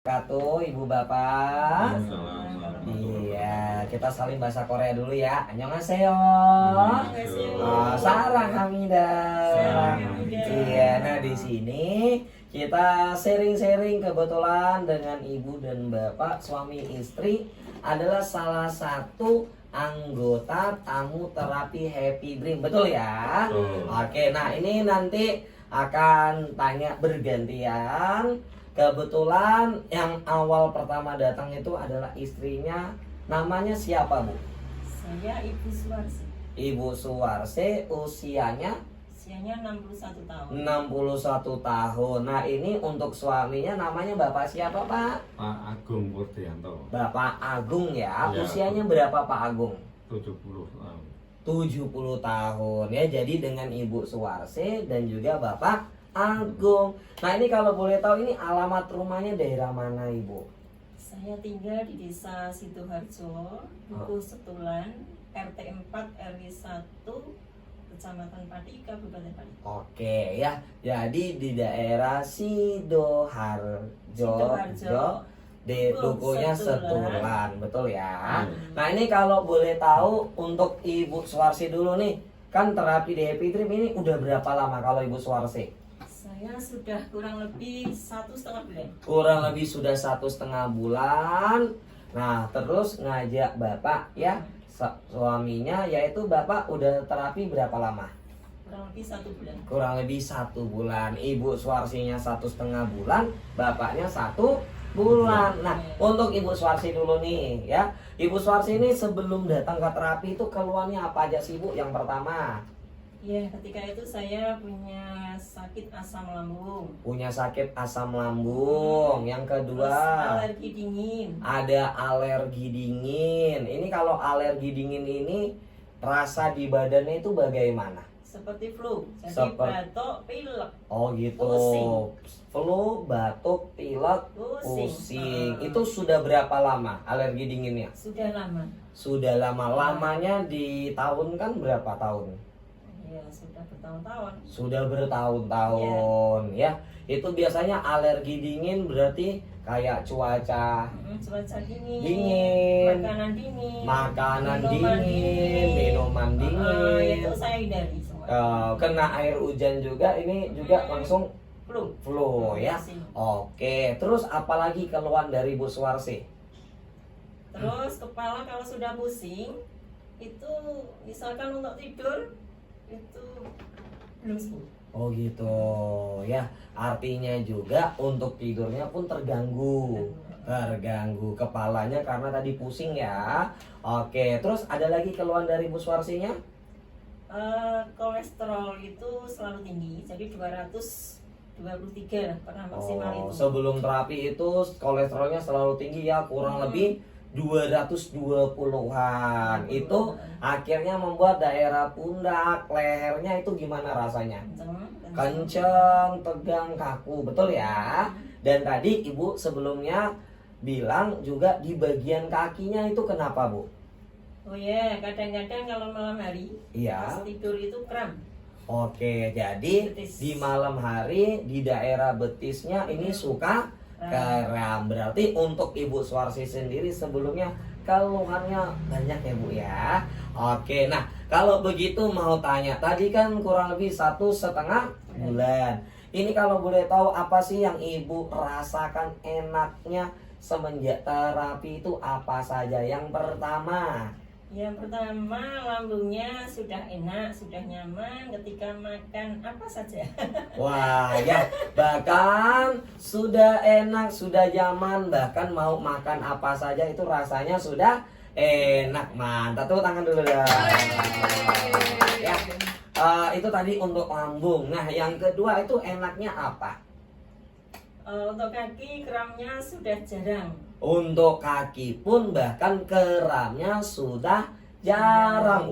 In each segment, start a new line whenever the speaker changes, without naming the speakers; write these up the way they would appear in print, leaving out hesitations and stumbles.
Katu, ibu bapak. Iya, kita saling bahasa Korea dulu ya. Annyeonghaseyo. Saranghamnida. Iya, nah di sini kita sharing-sharing kebetulan dengan ibu dan bapak suami istri adalah salah satu anggota tamu terapi Happy Dream, betul ya? Oke, nah ini nanti akan tanya bergantian. Kebetulan yang awal pertama datang itu adalah istrinya. Namanya siapa, Bu?
Saya Ibu Suwarsi.
Ibu Suwarsi, usianya
61 tahun.
61 tahun. Nah, ini untuk suaminya namanya Bapak siapa, Pak?
Pak Agung Purdianto.
Bapak Agung ya.
Ya.
Usianya berapa, Pak Agung?
70 tahun.
70 tahun ya. Jadi dengan Ibu Suwarsi dan juga Bapak Agung. Nah, ini kalau boleh tahu ini alamat rumahnya daerah mana, Ibu?
Saya tinggal di Desa Sidoharjo, Dukuh Setulan, RT 4 RW 1, Kecamatan Pati, Kabupaten Pati.
Oke ya. Jadi di daerah Sidoharjo. Di dukuhnya Setulan, betul ya. Nah, ini kalau boleh tahu untuk Ibu Suwarsi dulu nih, kan terapi di Happy Dream ini udah berapa lama kalau Ibu Suwarsi?
Saya sudah kurang lebih 1,5 bulan.
Kurang lebih sudah 1,5 bulan. Nah, terus ngajak Bapak ya, suaminya, yaitu Bapak udah terapi berapa lama?
Kurang lebih 1 bulan.
Kurang lebih 1 bulan. Ibu Suwarsinya 1,5 bulan, Bapaknya 1 bulan. Nah, untuk Ibu Suwarsi dulu nih ya. Ibu Suwarsi ini sebelum datang ke terapi itu keluhannya apa aja sih, Bu? Yang pertama,
Ya, ketika itu saya punya sakit asam lambung.
punya sakit asam lambung. Yang kedua,
Terus alergi dingin.
ada alergi dingin. Ini kalau alergi dingin ini rasa di badannya itu bagaimana?
Seperti flu, jadi batuk, pilek,
Oh gitu.
pusing.
Flu, batuk, pilek, pusing. Itu sudah berapa lama alergi dinginnya?
Sudah lama.
Sudah lama. Lamanya di tahun kan berapa tahun?
Ya, sudah bertahun-tahun.
Sudah bertahun-tahun ya. Itu biasanya alergi dingin berarti kayak cuaca
Cuaca dingin,
dingin,
makanan dingin,
makanan
minuman
dingin, minuman dingin.
itu saya hindari semua.
Kena air hujan juga ini juga langsung
Flu.
flu ya.
Pusing.
Oke, terus apalagi keluhan dari Bu Suwarsi?
Terus kepala kalau sudah pusing, itu misalkan untuk tidur itu belum sembuh.
Oh gitu ya. Artinya juga untuk tidurnya pun terganggu. Terganggu kepalanya karena tadi pusing ya. Oke, terus ada lagi keluhan dari Bu Suwarsinya?
Kolesterol itu selalu tinggi, jadi 223 lah pernah maksimal
Oh,
itu.
sebelum terapi itu kolesterolnya selalu tinggi ya, kurang lebih 220-an. Itu akhirnya membuat daerah pundak, lehernya itu gimana rasanya? Kenceng, tegang, kaku, betul ya. Dan tadi Ibu sebelumnya bilang juga di bagian kakinya itu kenapa, Bu?
Oh ya, kadang-kadang kalau malam hari
Iya.
pas tidur itu kram.
Oke, jadi
Betis.
di malam hari di daerah betisnya ini suka kram. Berarti untuk Ibu Suwarsi sendiri sebelumnya keluhannya banyak ya, Bu ya. Oke, nah kalau begitu mau tanya, tadi kan kurang lebih 1,5 bulan. Ini kalau boleh tahu apa sih yang Ibu rasakan enaknya semenjak terapi itu apa saja? Yang pertama,
Yang pertama, lambungnya sudah enak, sudah nyaman ketika makan apa saja.
wah ya, bahkan sudah enak, sudah nyaman, bahkan mau makan apa saja itu rasanya sudah enak. Mantap, tepuk tangan dulu dah. Ya, itu tadi untuk lambung. Nah, yang kedua itu enaknya apa?
Untuk kaki kramnya sudah jarang.
Untuk kaki pun bahkan keramnya sudah jarang.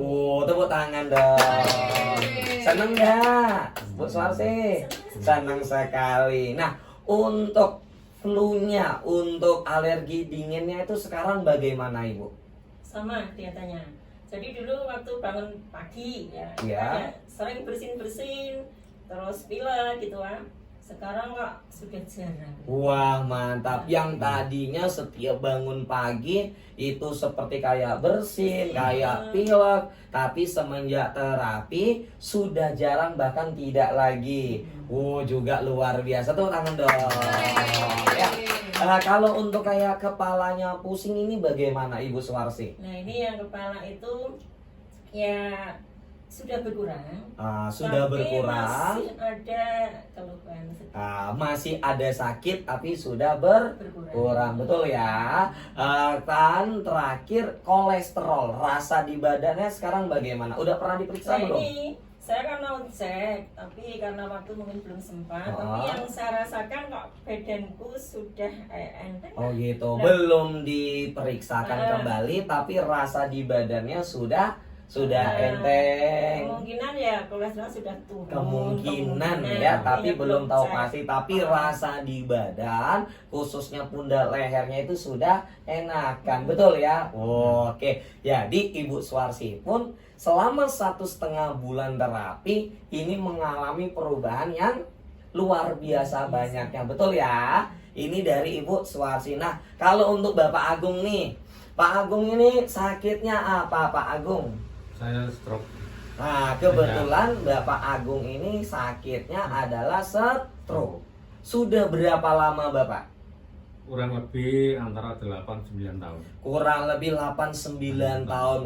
Tepuk tangan dong. Seneng gak, Bu Suwarsi? Seneng sekali. Nah, untuk flu-nya, untuk alergi dinginnya itu sekarang bagaimana, Ibu?
Sama kelihatannya. Jadi dulu waktu bangun pagi ya,
Iya.
sering bersin-bersin, terus pilek gitu kan. Sekarang kok sudah jarang.
Wah mantap, yang tadinya setiap bangun pagi itu seperti kayak bersin, kayak pilek, tapi semenjak terapi sudah jarang bahkan tidak lagi. Juga luar biasa, tuh tangan dong. Ya. Kalau untuk kayak kepalanya pusing ini bagaimana Ibu Suwarsi?
Nah ini yang kepala itu ya sudah berkurang.
Sudah
tapi
berkurang.
masih ada keluhan sedikit.
Masih ada sakit tapi sudah berkurang, betul ya. Kan terakhir kolesterol, rasa di badannya sekarang bagaimana? Udah pernah diperiksa
Nah
belum?
ini saya kan mau cek, tapi karena waktu mungkin belum sempat. Tapi yang saya rasakan kok badanku sudah enteng.
Oh gitu,
Nah,
belum diperiksakan
Nah.
kembali tapi rasa di badannya sudah
Nah,
enteng.
Kemungkinan ya kolesterol sudah turun.
Kemungkinan ya, tapi
Ini
belum tahu
cek.
pasti. Tapi rasa di badan, khususnya pundak lehernya itu sudah enakan, betul ya? Oke, jadi Ibu Suwarsi pun selama 1,5 bulan terapi ini mengalami perubahan yang luar biasa banyaknya, betul ya? Ini dari Ibu Suwarsi. Nah, kalau untuk Bapak Agung nih, Pak Agung ini sakitnya apa, Pak Agung?
Saya stroke.
Nah, kebetulan Bapak Agung ini sakitnya adalah stroke. Sudah berapa lama Bapak?
Kurang lebih antara 8-9 tahun.
Kurang lebih 8-9 tahun.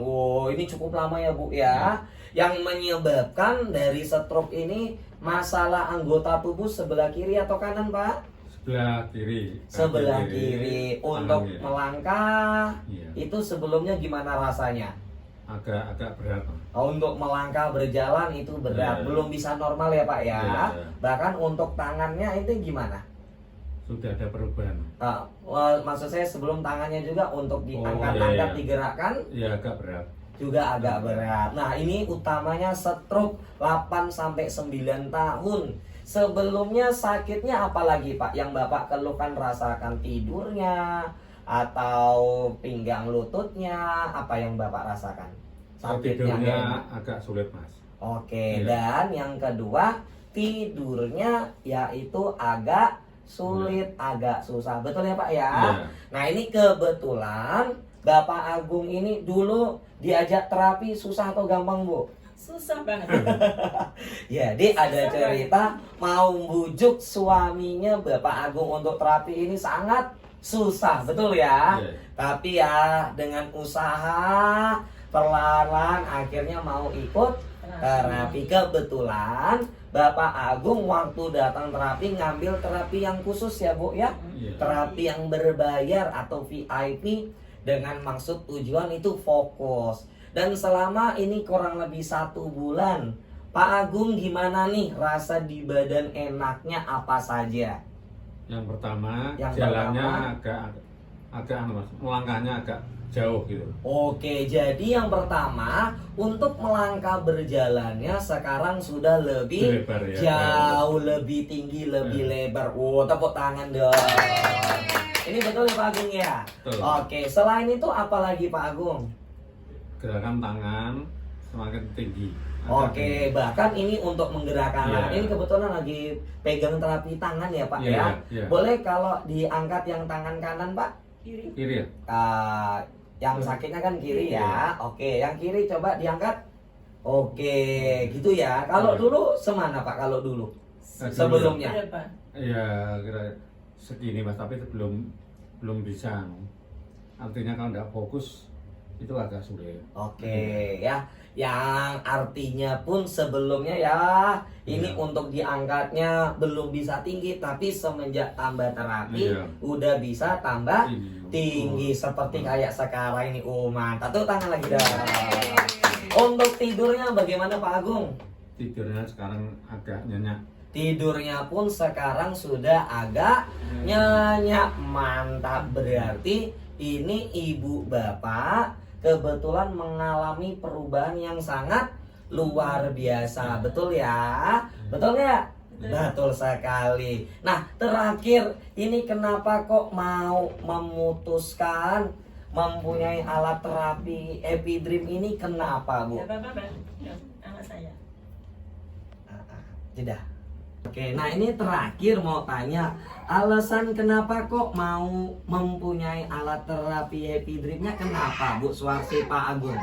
Ini cukup lama ya Bu ya. Yang menyebabkan dari stroke ini masalah anggota tubuh sebelah kiri atau kanan Pak?
Sebelah kiri.
Sebelah
Kaki
kiri.
tangan
Untuk
kiri.
melangkah
Iya.
itu sebelumnya gimana rasanya?
Agak berat.
Untuk melangkah berjalan itu berat,
Iya.
belum bisa normal ya Pak ya.
Iya.
Bahkan untuk tangannya itu gimana?
Sudah ada perubahan.
Maksud saya sebelum tangannya juga untuk
iya,
diangkat-angkat,
iya.
digerakkan
Ya agak berat.
juga agak berat. Nah ini utamanya stroke 8-9 tahun. Sebelumnya sakitnya apa lagi Pak? Yang Bapak keluhkan, rasakan tidurnya atau pinggang lututnya, apa yang Bapak rasakan? Sakitnya nggak
Tidurnya
enak?
agak sulit mas.
Oke,
Iya.
dan yang kedua tidurnya yaitu agak sulit, agak susah. Betul ya Pak ya?
Iya.
Nah ini kebetulan Bapak Agung ini dulu diajak terapi susah atau gampang Bu?
Susah banget.
Jadi ada cerita mau bujuk suaminya Bapak Agung untuk terapi ini sangat susah, betul ya?
Iya.
Tapi ya dengan usaha perlahan akhirnya mau ikut terapi. Kebetulan Bapak Agung waktu datang terapi ngambil terapi yang khusus ya Bu ya,
Iya.
terapi yang berbayar atau VIP dengan maksud tujuan itu fokus. Dan selama ini kurang lebih 1 bulan, Pak Agung gimana nih rasa di badan enaknya apa saja?
Yang pertama
Yang
jalannya
pertama.
agak mas, melangkahnya agak jauh gitu.
Oke, jadi yang pertama untuk melangkah berjalannya sekarang sudah lebih
Lebar ya.
jauh, lebih tinggi, lebih lebar. Tepuk tangan dong. Ini betul ya Pak Agung ya?
Betul.
Oke, selain itu apa lagi Pak Agung?
Gerakan tangan semakin tinggi.
Oke, bahkan ini untuk menggerakkan
Iya.
tangan. Ini kebetulan lagi pegang terapi tangan ya Pak
Iya,
ya.
iya.
Boleh kalau diangkat yang tangan kanan Pak?
Kiri.
Kiri ya.
Yang sakitnya kan kiri ya. Oke, yang kiri coba diangkat. Oke, gitu ya. Kalau
Iya.
dulu semana Pak? Kalau dulu
Nah,
sebelumnya?
Berapa?
Ya kira segini mas, tapi itu belum bisa. Artinya kalau nggak fokus itu agak sulit.
Oke, ya. Yang artinya pun sebelumnya ya ini
Iya.
untuk diangkatnya belum bisa tinggi, tapi semenjak tambah terapi
Iya.
udah bisa tambah tinggi
Oh.
seperti kayak sekarang ini. Mantap. Tuh tangan lagi dong. Untuk tidurnya bagaimana Pak Agung?
Tidurnya sekarang agak nyenyak.
Tidurnya pun sekarang sudah agak nyenyak. Mantap. Berarti ini ibu bapak kebetulan mengalami perubahan yang sangat luar biasa. Betul ya? Betul ya? Betul sekali. Nah, terakhir ini kenapa kok mau memutuskan mempunyai alat terapi Epidream ini, kenapa Bu?
Ya, Bapak, anak saya.
Jeda. Oke, nah ini terakhir mau tanya, alasan kenapa kok mau mempunyai alat terapi Happy Dream-nya kenapa Bu Suwarsi, Pak Agung?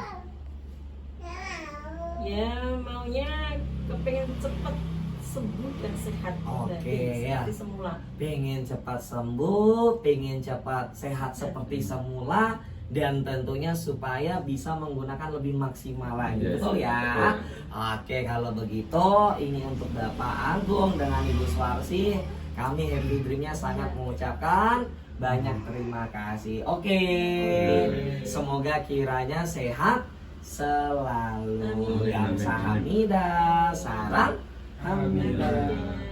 Ya maunya kepengen cepet sembuh dan sehat
Oke,
kembali
ya.
seperti semula.
Pengen cepat sembuh, pengen cepat sehat seperti semula, dan tentunya supaya bisa menggunakan lebih maksimal lagi,
Yes,
betul ya?
betul.
Oke, kalau begitu ini untuk Bapak Agung dengan Ibu Suwarsi, kami Happy Dream-nya sangat mengucapkan banyak terima kasih. Oke, semoga kiranya sehat selalu.
Amin.
Dan sahamida, sarang Hamidah.